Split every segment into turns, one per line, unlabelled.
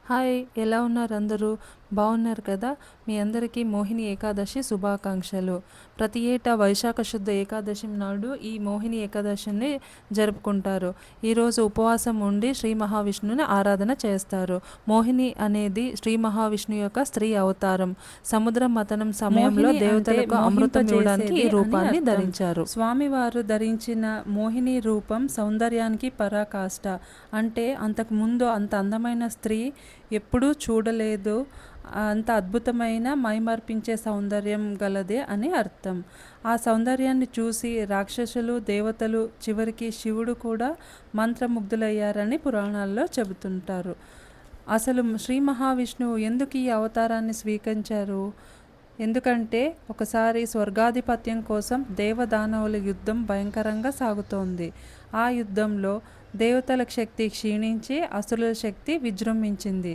Hi, ఎలా ఉన్నారు అందరూ? బాగున్నారు కదా? మీ అందరికీ మోహిని ఏకాదశి శుభాకాంక్షలు. ప్రతి ఏటా వైశాఖ శుద్ధ ఏకాదశి నాడు ఈ మోహిని ఏకాదశిని జరుపుకుంటారు. ఈరోజు ఉపవాసం ఉండి శ్రీ మహావిష్ణువుని ఆరాధన చేస్తారు. మోహిని అనేది శ్రీ మహావిష్ణువు యొక్క స్త్రీ అవతారం. సముద్ర మథనం సమయంలో దేవతలకు అమృతం ఇవ్వడానికి ఈ రూపాన్ని ధరించారు.
స్వామివారు ధరించిన మోహిని రూపం సౌందర్యానికి పరాకాష్ట. అంటే అంతకుముందు అంత అందమైన స్త్రీ ఎప్పుడూ చూడలేదు, అంత అద్భుతమైన మైమర్పించే సౌందర్యం గలదే అని అర్థం. ఆ సౌందర్యాన్ని చూసి రాక్షసులు, దేవతలు, చివరికి శివుడు కూడా మంత్రముగ్ధులయ్యారని పురాణాల్లో చెబుతుంటారు. అసలు శ్రీ మహావిష్ణువు ఎందుకు ఈ అవతారాన్ని స్వీకరించారు? ఎందుకంటే ఒకసారి స్వర్గాధిపత్యం కోసం దేవదానవుల యుద్ధం భయంకరంగా సాగుతోంది. ఆ యుద్ధంలో దేవతల శక్తి క్షీణించి అసురుల శక్తి విజృంభించింది.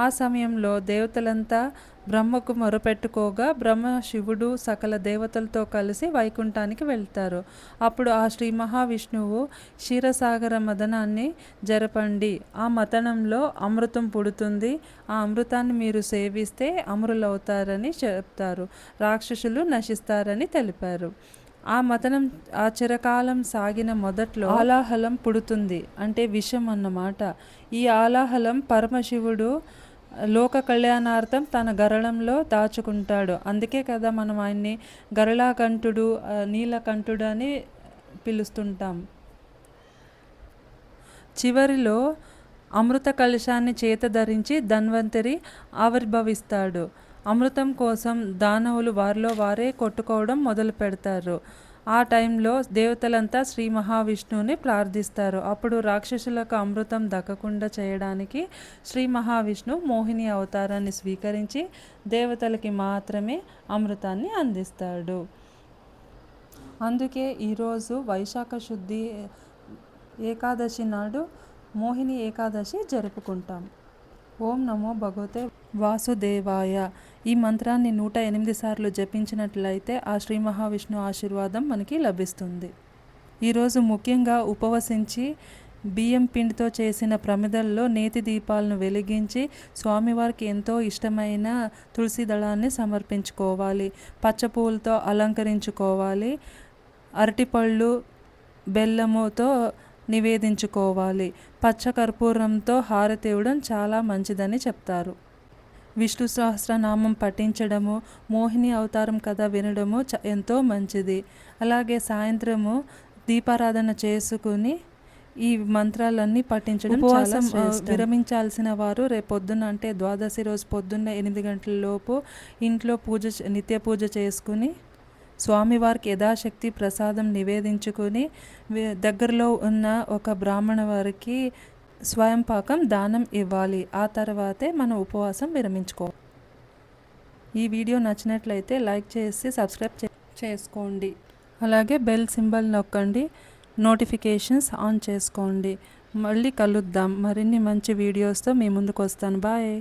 ఆ సమయంలో దేవతలంతా బ్రహ్మకు మొరపెట్టుకోగా బ్రహ్మ, శివుడు, సకల దేవతలతో కలిసి వైకుంఠానికి వెళ్తారు. అప్పుడు ఆ శ్రీ మహావిష్ణువు క్షీరసాగర మథనాన్ని జరపండి, ఆ మథనంలో అమృతం పుడుతుంది, ఆ అమృతాన్ని మీరు సేవిస్తే అమరులవుతారని చెప్తారు. రాక్షసులు నశిస్తారని తెలిపారు. ఆ మథనం ఆ చిరకాలం సాగిన మొదట్లో ఆలాహలం పుడుతుంది, అంటే విషం అన్నమాట. ఈ ఆలాహలం పరమశివుడు లోక కళ్యాణార్థం తన గరళంలో దాచుకుంటాడు. అందుకే కదా మనం ఆయన్ని గరళాకంఠుడు, నీలకంఠుడు అని పిలుస్తుంటాం. చివరిలో అమృత కలశాన్ని చేత ధరించి ధన్వంతరి ఆవిర్భవిస్తాడు. అమృతం కోసం దానవులు వారిలో వారే కొట్టుకోవడం మొదలు పెడతారు. ఆ టైంలో దేవతలంతా శ్రీ మహావిష్ణువుని ప్రార్థిస్తారు. అప్పుడు రాక్షసులకు అమృతం దక్కకుండా చేయడానికి శ్రీ మహావిష్ణువు మోహిని అవతారాన్ని స్వీకరించి దేవతలకి మాత్రమే అమృతాన్ని అందిస్తాడు. అందుకే ఈరోజు వైశాఖ శుద్ధి ఏకాదశి నాడు మోహిని ఏకాదశి జరుపుకుంటాం. ఓం నమో భగవతే వాసుదేవాయ. ఈ మంత్రాన్ని 108 సార్లు జపించినట్లయితే ఆ శ్రీ మహావిష్ణు ఆశీర్వాదం మనకి లభిస్తుంది. ఈరోజు ముఖ్యంగా ఉపవసించి బియ్యం పిండితో చేసిన ప్రమిదల్లో నేతి దీపాలను వెలిగించి స్వామివారికి ఎంతో ఇష్టమైన తులసి దళాన్ని సమర్పించుకోవాలి. పచ్చపువ్వులతో అలంకరించుకోవాలి. అరటిపళ్ళు, బెల్లముతో నివేదించుకోవాలి. పచ్చకర్పూరంతో హారతి ఇవ్వడం చాలా మంచిదని చెప్తారు. విష్ణు సహస్రనామం పఠించడము, మోహిని అవతారం కథ వినడము ఎంతో మంచిది. అలాగే సాయంత్రము దీపారాధన చేసుకుని ఈ మంత్రాలన్నీ పఠించడం చాలా శ్రేష్టం. విరమించాల్సిన వారు రేపొద్దున, అంటే ద్వాదశి రోజు పొద్దున్న 8 గంటల లోపు ఇంట్లో నిత్య పూజ చేసుకుని స్వామివారికి యథాశక్తి ప్రసాదం నివేదించుకొని దగ్గరలో ఉన్న ఒక బ్రాహ్మణ వారికి స్వయం పాకం దానం ఇవ్వాలి. ఆ తర్వాతే మన ఉపవాసం విరమించుకోవాలి. ఈ వీడియో నచ్చినట్లయితే లైక్ చేసి సబ్స్క్రైబ్ చేసుకోండి. అలాగే బెల్ సింబల్ నొక్కండి, నోటిఫికేషన్స్ ఆన్ చేసుకోండి. మళ్ళీ కలుద్దాం. మరిన్ని మంచి వీడియోస్తో మీ ముందుకు వస్తాను. బాయ్.